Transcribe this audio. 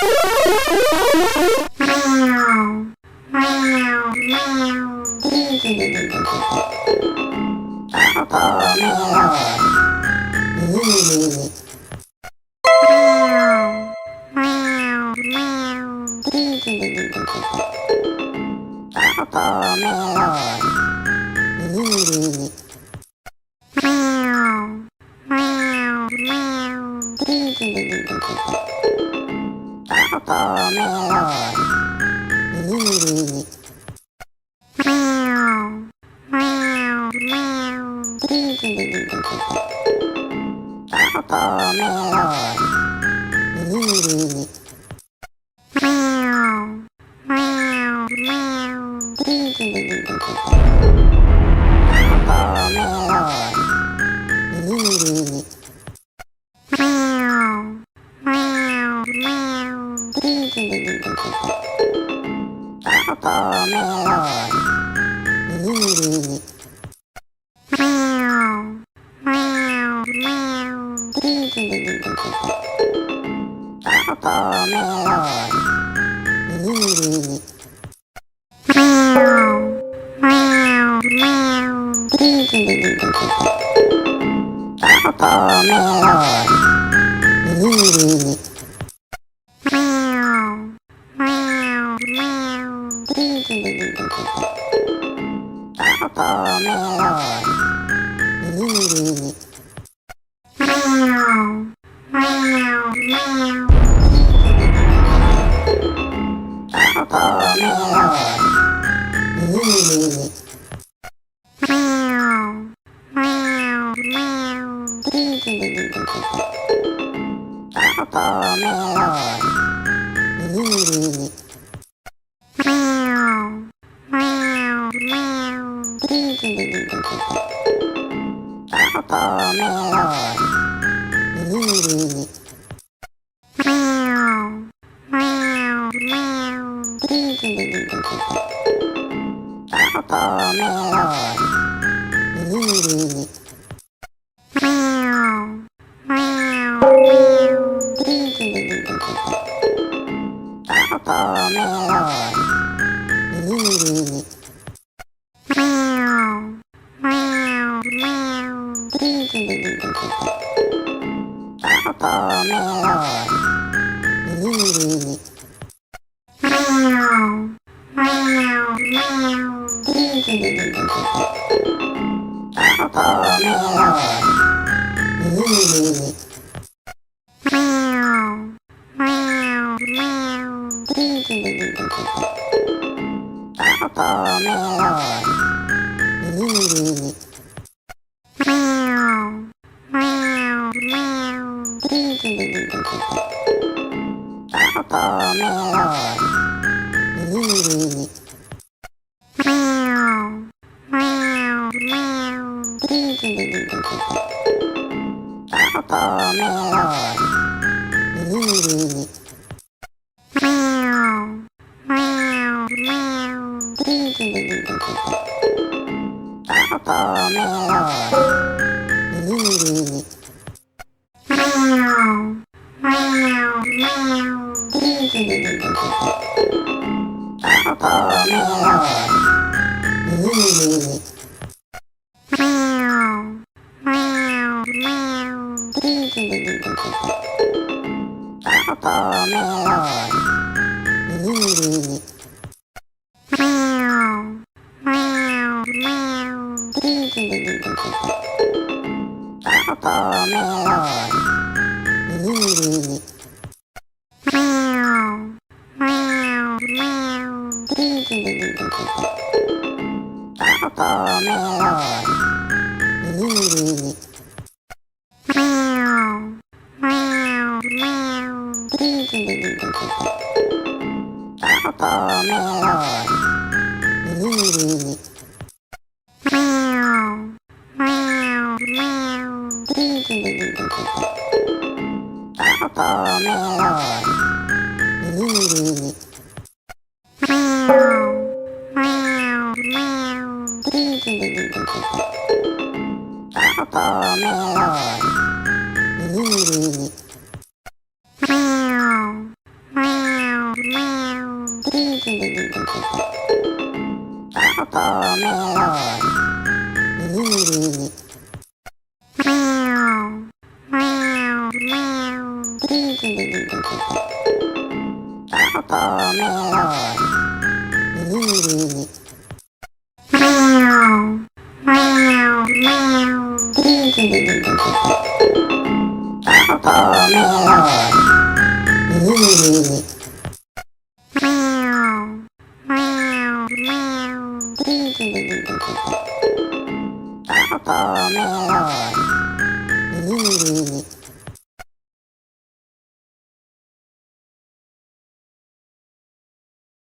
Cocomelon. 。 . 。 . 。 . 。 . 。 。 . 。 。 。 。 。 。 。 。 。 。 。 。 。 。 。 。 。 。 。 。 。 。 。 。 。 。 。 。 。 。 。 。 。 。 「」 ♪ ♪ ♪ 「」 . 。 . 。 . 」 「」 ♪ ♪ 」 ♪「」 . 。 . 。 . 。 。 。 。 。 。 。 。 。 。 。 。 。 。 。 。 。 。 。 。 。 。 。 。 。 。 。 。 。 。 。 。 」 「」 . 」 「」 「」 . 」 「」 「」 「」 「」 「」 「」 ♪ 「」 . 。 . 。 . 。 。 「」 . 。 。 . 」 「」 . 」 「」 . 」 「」 . 」 「」 . 」 「」 . 」 「」 . 」 「」 . 」 「」 . 」 「」 . 」 「」 . 」 「」 「」 「」 . Cocomelon. Meow, meow, meow. Cocomelon. Meow, meow, meow. Cocomelon. Meow, meow, meow. Cocomelon.